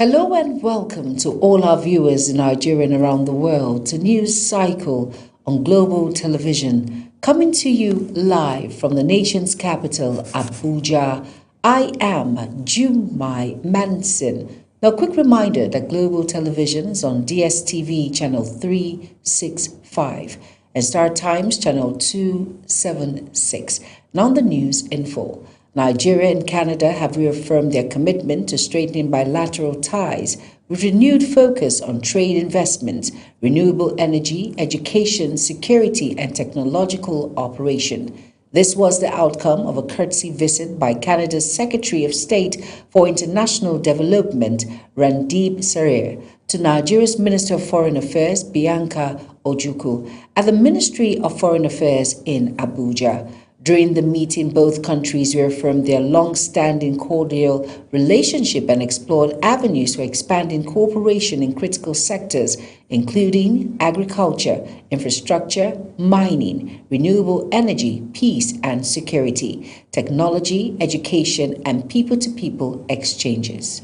Hello and welcome to all our viewers in Nigeria and around the world to News Cycle on Global Television, coming to you live from the nation's capital, Abuja. I am Jumai Manson. Now, a quick reminder that Global Television is on DSTV channel 365 and Star Times channel 276. Now, on the news info. Nigeria and Canada have reaffirmed their commitment to strengthening bilateral ties with renewed focus on trade investments, renewable energy, education, security, and technological operation. This was the outcome of a courtesy visit by Canada's Secretary of State for International Development, Randeep Sarir, to Nigeria's Minister of Foreign Affairs, Bianca Ojukwu, at the Ministry of Foreign Affairs in Abuja. During the meeting, both countries reaffirmed their long-standing cordial relationship and explored avenues for expanding cooperation in critical sectors, including agriculture, infrastructure, mining, renewable energy, peace and security, technology, education, and people-to-people exchanges.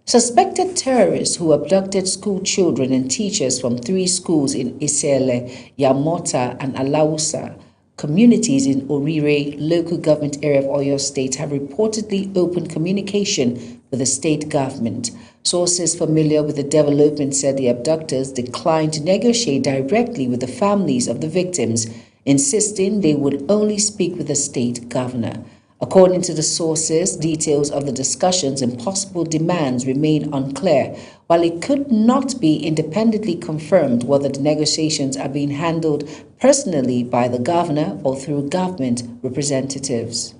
Suspected terrorists who abducted school children and teachers from 3 schools in Isele, Yamota, and Alausa communities in Orire, local government area of Oyo State, have reportedly opened communication with the state government. Sources familiar with the development said the abductors declined to negotiate directly with the families of the victims, insisting they would only speak with the state governor. According to the sources, details of the discussions and possible demands remain unclear, while it could not be independently confirmed whether the negotiations are being handled personally by the governor or through government representatives.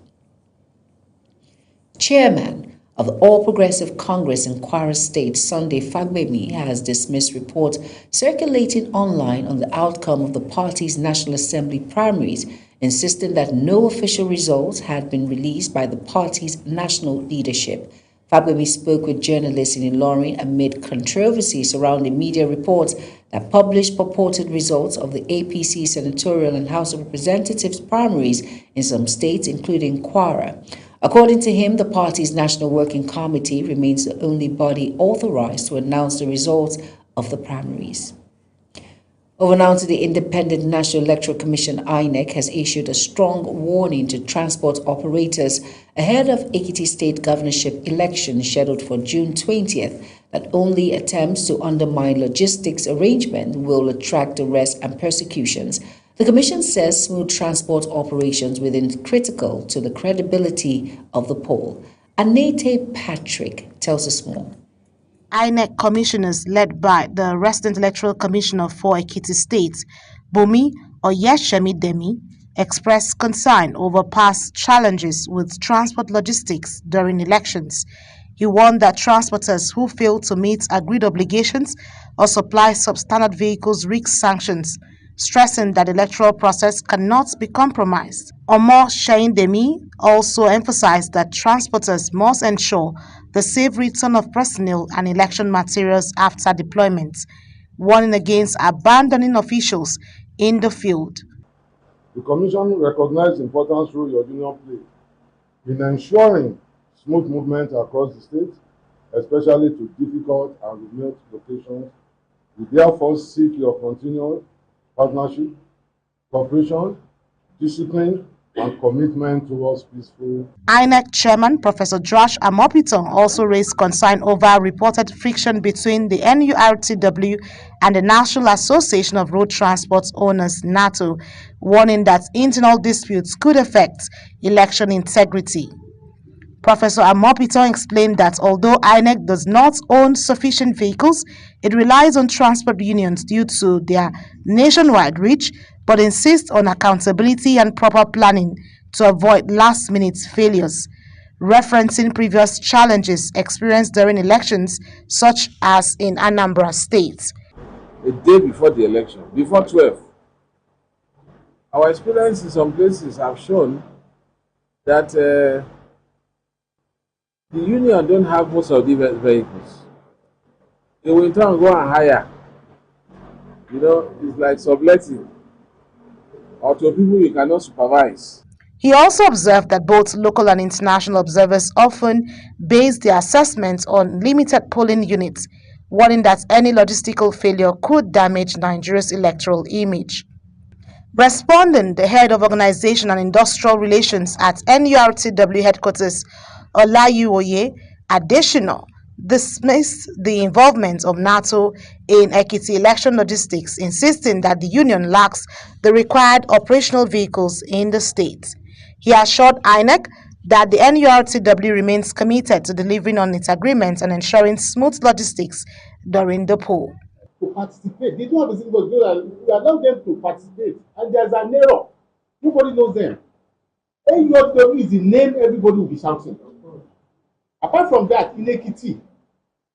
Chairman of the All Progressive Congress in Kwara State, Sunday Fagbemi, has dismissed reports circulating online on the outcome of the party's National Assembly primaries, insisting that no official results had been released by the party's national leadership. Fagbemi spoke with journalists in Ilorin amid controversy surrounding media reports that published purported results of the APC senatorial and House of Representatives primaries in some states, including Kwara. According to him, the party's National Working Committee remains the only body authorized to announce the results of the primaries. Over now to the Independent National Electoral Commission, INEC, has issued a strong warning to transport operators ahead of Ekiti State governorship election scheduled for June 20th that only attempts to undermine logistics arrangement will attract arrests and persecutions. The Commission says smooth transport operations within critical to the credibility of the poll. Anete Patrick tells us more. INEC commissioners led by the Resident Electoral Commissioner for Ekiti State, Bumi Oyeshemidemi, expressed concern over past challenges with transport logistics during elections. He warned that transporters who fail to meet agreed obligations or supply substandard vehicles risk sanctions, stressing that the electoral process cannot be compromised. Omo Sheindemi also emphasized that transporters must ensure the safe return of personnel and election materials after deployment, warning against abandoning officials in the field. The Commission recognized the important role your union plays in ensuring smooth movement across the state, especially to difficult and remote locations. We therefore seek your continued partnership, cooperation, discipline, and commitment towards peaceful. INEC Chairman Professor Josh Amopiton also raised concern over reported friction between the NURTW and the National Association of Road Transport Owners (NATO), warning that internal disputes could affect election integrity. Professor Amopiton explained that although INEC does not own sufficient vehicles, it relies on transport unions due to their nationwide reach, but insists on accountability and proper planning to avoid last-minute failures, referencing previous challenges experienced during elections, such as in Anambra State. A day before the election, before 12, our experience in some places have shown that the union don't have most of the vehicles. They will in turn go and hire. You know, it's like subletting or to people you cannot supervise. He also observed that both local and international observers often base their assessments on limited polling units, warning that any logistical failure could damage Nigeria's electoral image. Responding, the head of Organization and Industrial Relations at NURTW headquarters, Olayiwoye Adesina, dismissed the involvement of NATO in Ekiti election logistics, insisting that the union lacks the required operational vehicles in the state. He assured INEC that the NURTW remains committed to delivering on its agreements and ensuring smooth logistics during the poll. To participate. They don't have a single you allow them to participate, and there's an error. Nobody knows them. NURTW is the name everybody will be shouting. Apart from that, in Ekiti,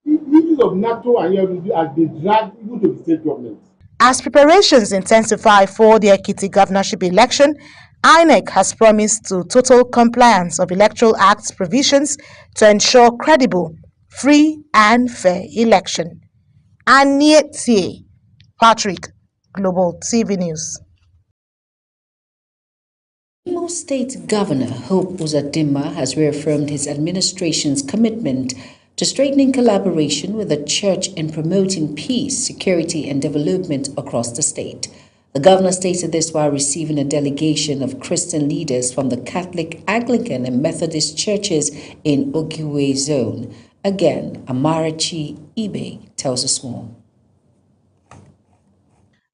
the issues of NATO and NURTW has been dragged even to the state government. As preparations intensify for the Ekiti governorship election, INEC has promised to total compliance of Electoral Act's provisions to ensure credible, free and fair election. Anietie Patrick, Global TV News. Imo State Governor Hope Uzodinma has reaffirmed his administration's commitment to strengthening collaboration with the church in promoting peace, security, and development across the state. The governor stated this while receiving a delegation of Christian leaders from the Catholic, Anglican, and Methodist churches in Ogiwe Zone. Again, Amarachi Ibe tells us more.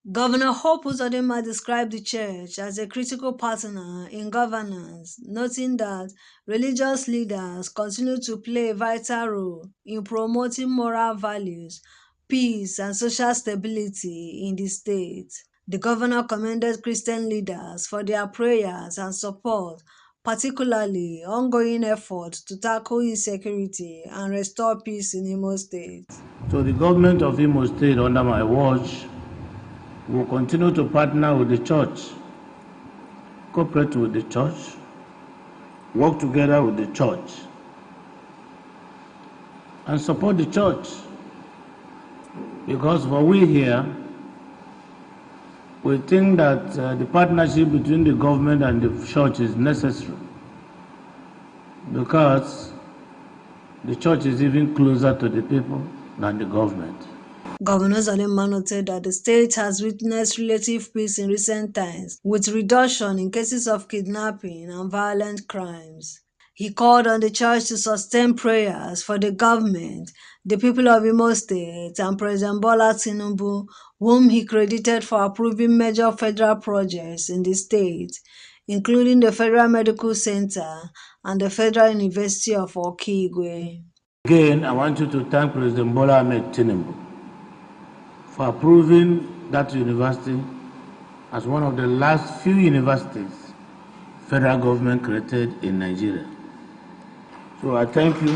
Governor Hope Uzodinma described the church as a critical partner in governance, noting that religious leaders continue to play a vital role in promoting moral values, peace, and social stability in the state. The governor commended Christian leaders for their prayers and support, particularly ongoing efforts to tackle insecurity and restore peace in Imo State. So the government of Imo State, under my watch, will continue to partner with the church, cooperate with the church, work together with the church, and support the church. Because for we here, we think that the partnership between the government and the church is necessary, because the church is even closer to the people than the government. Governor Uzodinma noted that the state has witnessed relative peace in recent times, with reduction in cases of kidnapping and violent crimes. He called on the church to sustain prayers for the government, the people of Imo State, and President Bola Tinubu, whom he credited for approving major federal projects in the state, including the Federal Medical Center and the Federal University of Okigwe. Again, I want you to thank President Bola Ahmed Tinubu for approving that university as one of the last few universities federal government created in Nigeria. So I thank you,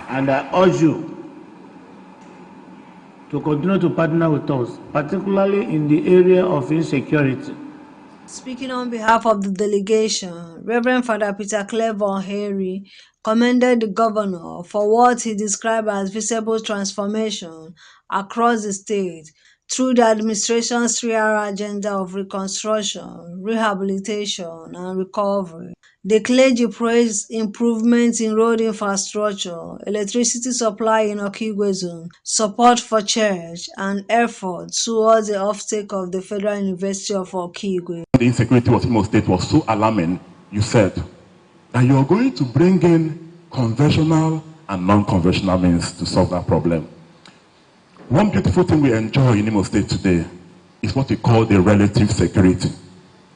and I urge you to continue to partner with us, particularly in the area of insecurity. Speaking on behalf of the delegation, Reverend Father Peter Cleveland Harry commended the governor for what he described as visible transformation across the state through the administration's 3R agenda of reconstruction, rehabilitation, and recovery. The clergy praised improvements in road infrastructure, electricity supply in Okigwe Zone, support for church, and efforts towards the offtake of the Federal University of Okigwe. The insecurity of Imo State was so alarming, you said that you are going to bring in conventional and non-conventional means to solve that problem. One beautiful thing we enjoy in Imo State today is what we call the relative security.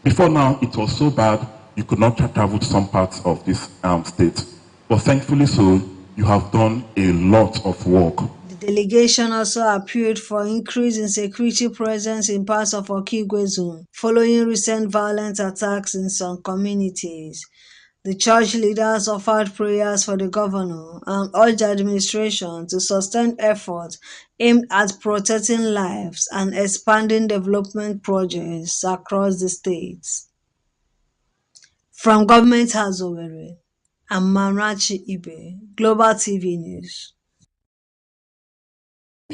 Before now, it was so bad you could not travel to some parts of this state. But thankfully so, you have done a lot of work. The delegation also appealed for increase in security presence in parts of Okigwe Zone, following recent violent attacks in some communities. The church leaders offered prayers for the governor and urged the administration to sustain efforts aimed at protecting lives and expanding development projects across the states. From Government House Owerri, I'm Amarachi Ibe, Global TV News.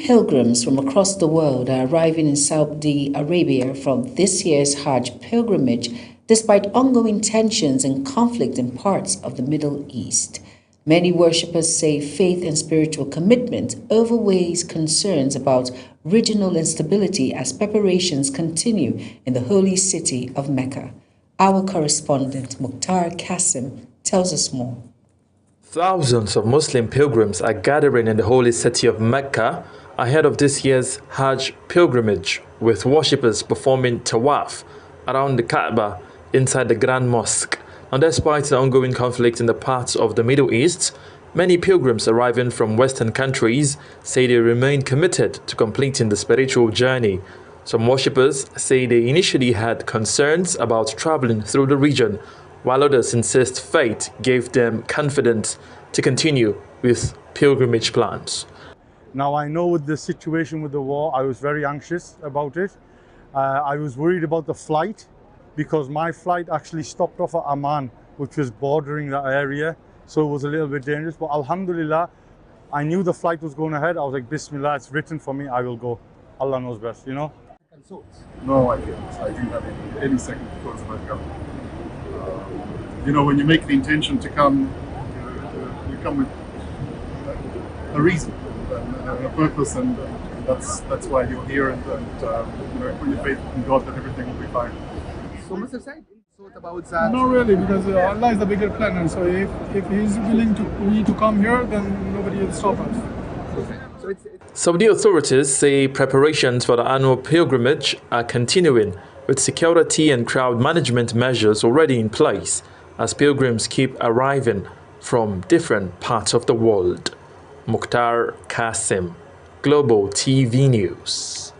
Pilgrims from across the world are arriving in Saudi Arabia from this year's Hajj pilgrimage despite ongoing tensions and conflict in parts of the Middle East. Many worshippers say faith and spiritual commitment overweighs concerns about regional instability as preparations continue in the holy city of Mecca. Our correspondent Mukhtar Qasim tells us more. Thousands of Muslim pilgrims are gathering in the holy city of Mecca ahead of this year's Hajj pilgrimage, with worshippers performing tawaf around the Kaaba inside the Grand Mosque. And despite the ongoing conflict in the parts of the Middle East, many pilgrims arriving from Western countries say they remain committed to completing the spiritual journey. Some worshippers say they initially had concerns about traveling through the region, while others insist faith gave them confidence to continue with pilgrimage plans. Now, I know with the situation with the war, I was very anxious about it. I was worried about the flight because my flight actually stopped off at Amman, which was bordering that area. So it was a little bit dangerous, but Alhamdulillah, I knew the flight was going ahead. I was like, Bismillah, it's written for me, I will go. Allah knows best, you know? No, I didn't. I didn't have any second thoughts about coming. You know, when you make the intention to come, you come with a reason and a purpose, and that's why you're here, and you know, put your faith in God that everything will be fine. So must have said thought about that. Not really, because Allah is the bigger planner. So if He's willing to we to come here, then nobody will stop us. So Saudi authorities say preparations for the annual pilgrimage are continuing, with security and crowd management measures already in place as pilgrims keep arriving from different parts of the world. Mukhtar Qasim, Global TV News.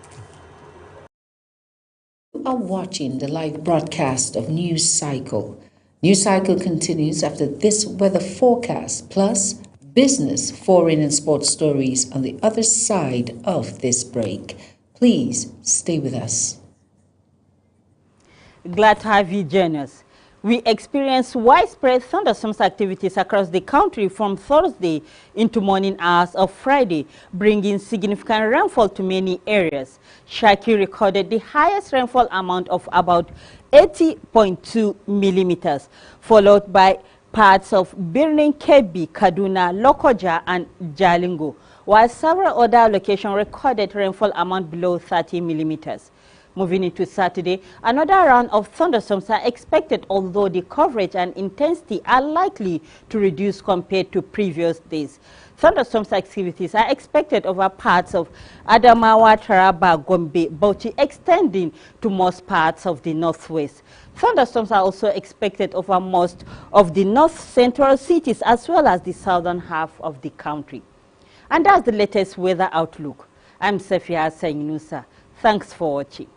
You are watching the live broadcast of News Cycle. News Cycle continues after this weather forecast, plus business, foreign and sports stories on the other side of this break. Please stay with us. Glad to have you join us. We experienced widespread thunderstorms activities across the country from Thursday into morning hours of Friday, bringing significant rainfall to many areas. Shaki recorded the highest rainfall amount of about 80.2 millimeters, followed by parts of Birnin Kebbi, Kaduna, Lokoja, and Jalingo, while several other locations recorded rainfall amount below 30 millimeters. Moving into Saturday, another round of thunderstorms are expected, although the coverage and intensity are likely to reduce compared to previous days. Thunderstorms activities are expected over parts of Adamawa, Taraba, Gombe, Bauchi, extending to most parts of the northwest. Thunderstorms are also expected over most of the north-central cities as well as the southern half of the country. And that's the latest weather outlook. I'm Safia Saynusa. Thanks for watching.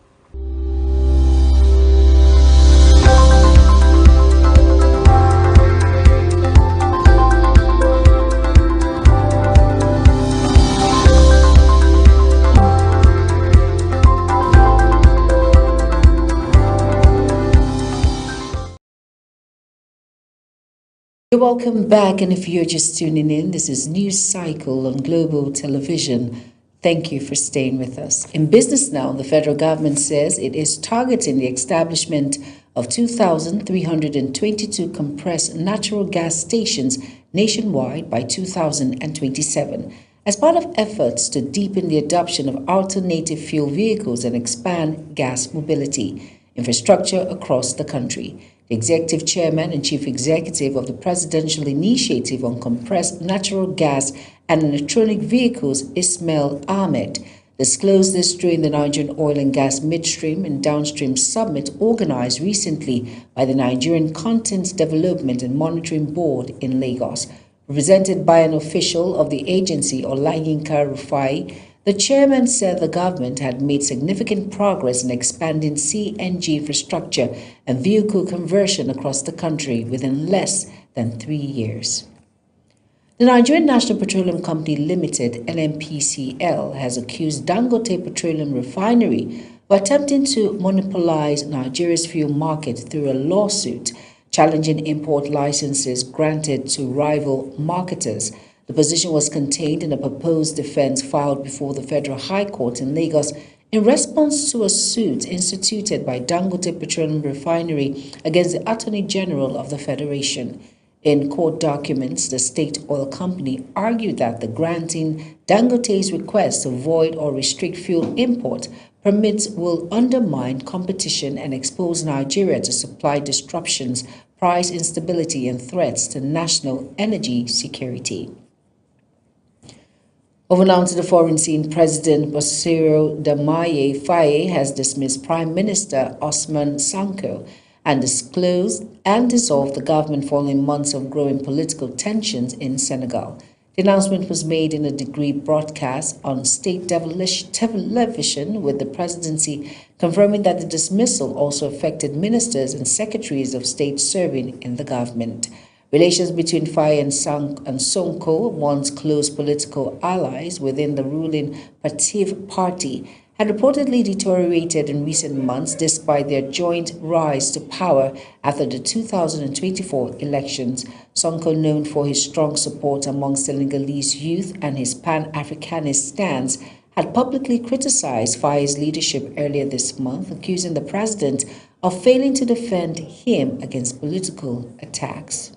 You're welcome back, and if you're just tuning in, this is News Cycle on Global Television. Thank you for staying with us. In business now, the federal government says it is targeting the establishment of 2,322 compressed natural gas stations nationwide by 2027 as part of efforts to deepen the adoption of alternative fuel vehicles and expand gas mobility infrastructure across the country. The executive chairman and chief executive of the Presidential Initiative on Compressed Natural Gas and Electronic Vehicles, Ismail Ahmed, disclosed this during the Nigerian Oil and Gas Midstream and Downstream Summit organized recently by the Nigerian Content Development and Monitoring Board in Lagos. Represented by an official of the agency, Olayinka Rufai, the chairman said the government had made significant progress in expanding CNG infrastructure and vehicle conversion across the country within less than 3 years. The Nigerian National Petroleum Company Limited, NNPCL, has accused Dangote Petroleum Refinery of attempting to monopolize Nigeria's fuel market through a lawsuit challenging import licenses granted to rival marketers. The position was contained in a proposed defense filed before the Federal High Court in Lagos in response to a suit instituted by Dangote Petroleum Refinery against the Attorney General of the Federation. In court documents, the state oil company argued that the granting Dangote's request to void or restrict fuel import permits will undermine competition and expose Nigeria to supply disruptions, price instability, and threats to national energy security. Over now to the foreign scene, President Bassirou Diomaye Faye has dismissed Prime Minister Ousmane Sonko and dissolved the government following months of growing political tensions in Senegal. The announcement was made in a degree broadcast on state television, with the presidency confirming that the dismissal also affected ministers and secretaries of state serving in the government. Relations between Faye and Sonko, once close political allies within the ruling Patif party, had reportedly deteriorated in recent months despite their joint rise to power after the 2024 elections. Sonko, known for his strong support among Senegalese youth and his Pan-Africanist stance, had publicly criticized Faye's leadership earlier this month, accusing the president of failing to defend him against political attacks.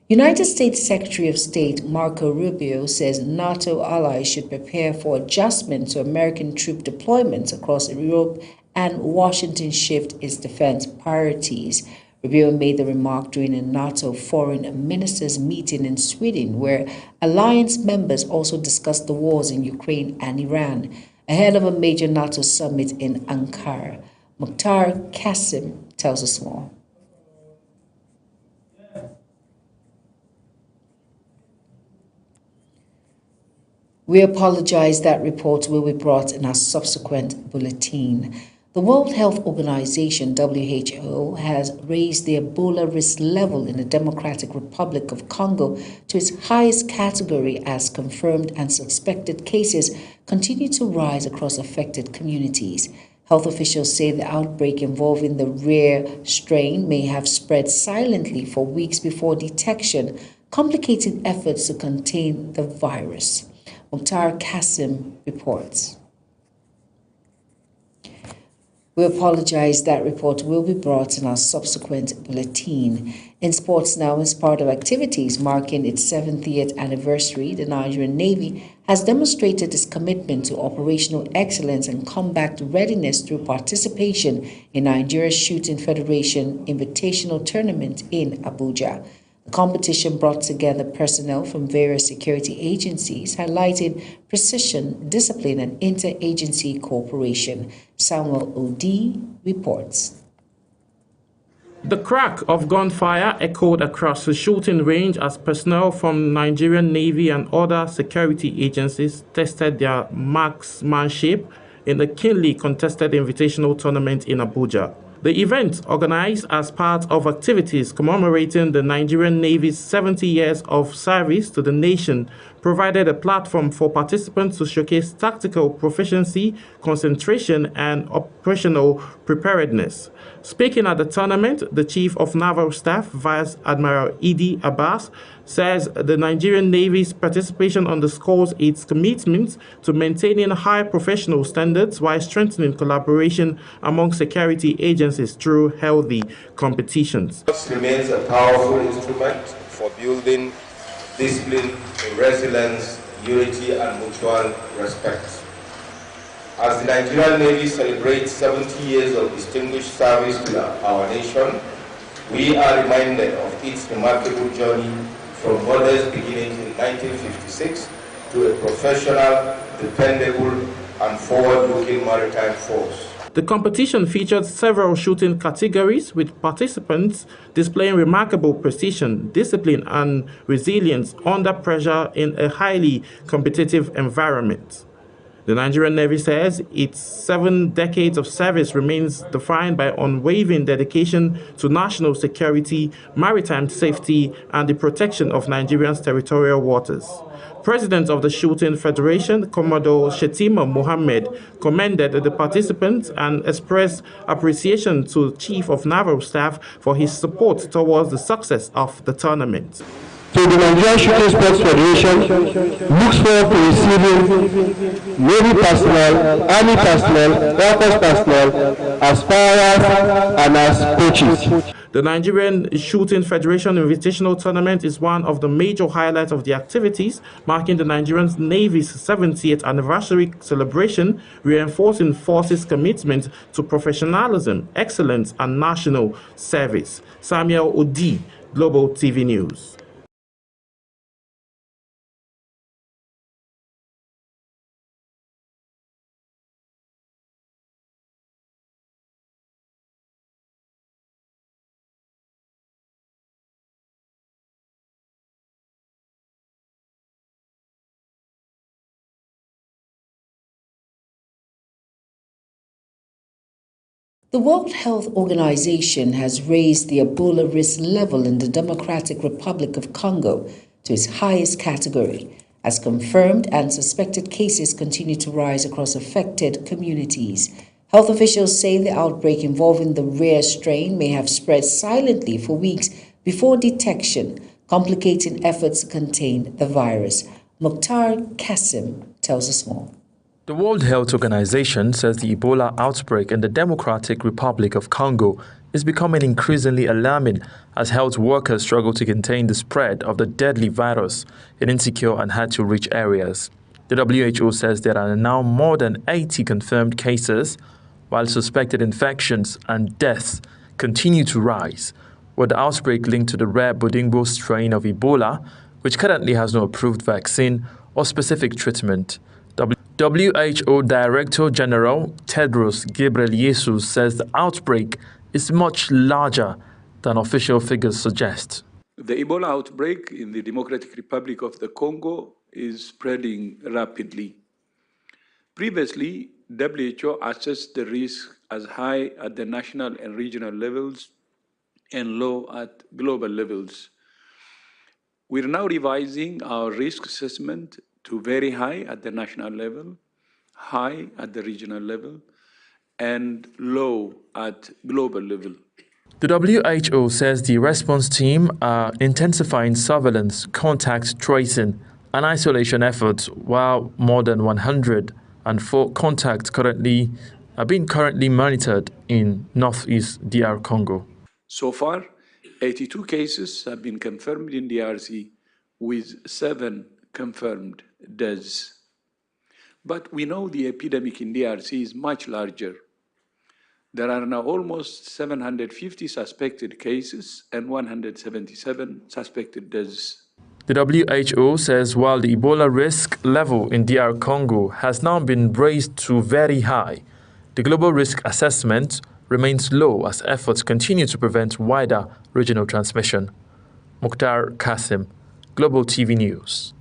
United States Secretary of State Marco Rubio says NATO allies should prepare for adjustment to American troop deployments across Europe and Washington shift its defense priorities. Rubio made the remark during a NATO foreign ministers meeting in Sweden, where alliance members also discussed the wars in Ukraine and Iran, ahead of a major NATO summit in Ankara. Mukhtar Qasim tells us more. We apologize that reports will be brought in our subsequent bulletin. The World Health Organization, WHO, has raised the Ebola risk level in the Democratic Republic of Congo to its highest category as confirmed and suspected cases continue to rise across affected communities. Health officials say the outbreak involving the rare strain may have spread silently for weeks before detection, complicating efforts to contain the virus. Mukhtar Qasim reports. We apologize that report will be brought in our subsequent bulletin. In sports now, as part of activities marking its 70th anniversary, the Nigerian Navy has demonstrated its commitment to operational excellence and combat readiness through participation in Nigeria's Shooting Federation Invitational Tournament in Abuja. The competition brought together personnel from various security agencies, highlighting precision, discipline, and interagency cooperation. Samuel Odi reports. The crack of gunfire echoed across the shooting range as personnel from Nigerian Navy and other security agencies tested their marksmanship in the keenly contested invitational tournament in Abuja. The event, organized as part of activities commemorating the Nigerian Navy's 70 years of service to the nation, provided a platform for participants to showcase tactical proficiency, concentration, and operational preparedness. Speaking at the tournament, the Chief of Naval Staff, Vice Admiral Idi Abbas, says the Nigerian Navy's participation underscores its commitment to maintaining high professional standards while strengthening collaboration among security agencies through healthy competitions. It remains a powerful instrument for building discipline, resilience, unity, and mutual respect. As the Nigerian Navy celebrates 70 years of distinguished service to our nation, we are reminded of its remarkable journey from modest beginnings in 1956 to a professional, dependable, and forward-looking maritime force. The competition featured several shooting categories, with participants displaying remarkable precision, discipline, and resilience under pressure in a highly competitive environment. The Nigerian Navy says its 7 decades of service remains defined by unwavering dedication to national security, maritime safety, and the protection of Nigeria's territorial waters. President of the Shooting Federation, Commodore Shetima Mohammed, commended the participants and expressed appreciation to Chief of Naval Staff for his support towards the success of the tournament. to the Nigerian Shooting Sports Federation looks forward to receiving Navy personnel, Army personnel, Air Force personnel as aspirers and as coaches. The Nigerian Shooting Federation Invitational Tournament is one of the major highlights of the activities, marking the Nigerian Navy's 70th anniversary celebration, reinforcing forces' commitment to professionalism, excellence, and national service. Samuel Odi, Global TV News. The World Health Organization has raised the Ebola risk level in the Democratic Republic of Congo to its highest category, as confirmed and suspected cases continue to rise across affected communities. Health officials say the outbreak involving the rare strain may have spread silently for weeks before detection, complicating efforts to contain the virus. Mukhtar Qasim tells us more. The World Health Organization says the Ebola outbreak in the Democratic Republic of Congo is becoming increasingly alarming as health workers struggle to contain the spread of the deadly virus in insecure and hard-to-reach areas. The WHO says there are now more than 80 confirmed cases, while suspected infections and deaths continue to rise, with the outbreak linked to the rare Budingbo strain of Ebola, which currently has no approved vaccine or specific treatment. WHO Director General Tedros Ghebreyesus says the outbreak is much larger than official figures suggest. The Ebola outbreak in the Democratic Republic of the Congo is spreading rapidly. Previously, WHO assessed the risk as high at the national and regional levels and low at global levels. We're now revising our risk assessment to very high at the national level, high at the regional level, and low at global level. The WHO says the response team are intensifying surveillance, contact tracing, and isolation efforts, while more than 104 contacts are being currently monitored in northeast DR Congo. So far, 82 cases have been confirmed in DRC, with 7 confirmed deaths. But we know the epidemic in DRC is much larger. There are now almost 750 suspected cases and 177 suspected deaths. The WHO says while the Ebola risk level in DR Congo has now been raised to very high, the global risk assessment remains low as efforts continue to prevent wider regional transmission. Mukhtar Qasim, Global TV News.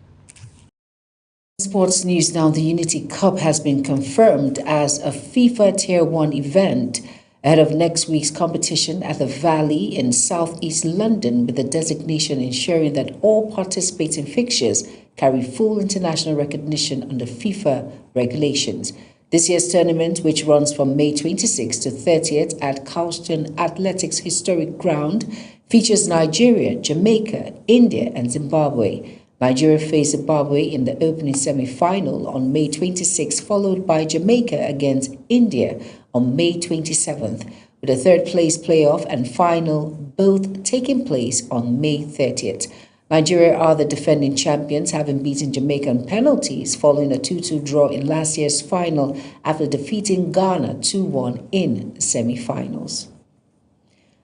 Sports news now. The Unity Cup has been confirmed as a FIFA Tier 1 event ahead of next week's competition at the Valley in southeast London, with the designation ensuring that all participating fixtures carry full international recognition under FIFA regulations. This year's tournament, which runs from May 26th to 30th at Carlton Athletics Historic Ground, features Nigeria, Jamaica, India, and Zimbabwe. Nigeria faced Zimbabwe in the opening semi-final on May 26th, followed by Jamaica against India on May 27th, with a third-place playoff and final both taking place on May 30th. Nigeria are the defending champions, having beaten Jamaica on penalties following a 2-2 draw in last year's final after defeating Ghana 2-1 in the semi-finals.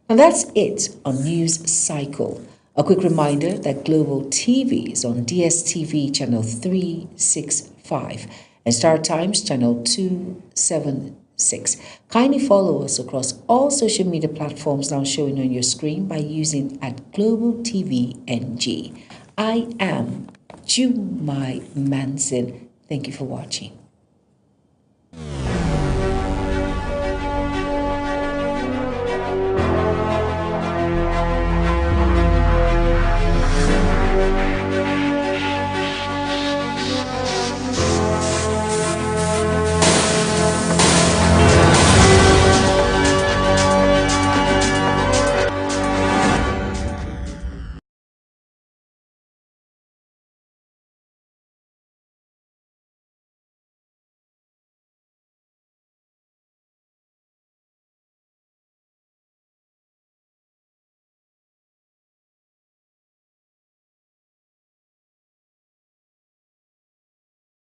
And that's it on News Cycle. A quick reminder that Global TV is on DSTV channel 365 and Star Times channel 276. Kindly follow us across all social media platforms now showing on your screen by using @GlobalTVNG. I am Jumai Manson. Thank you for watching.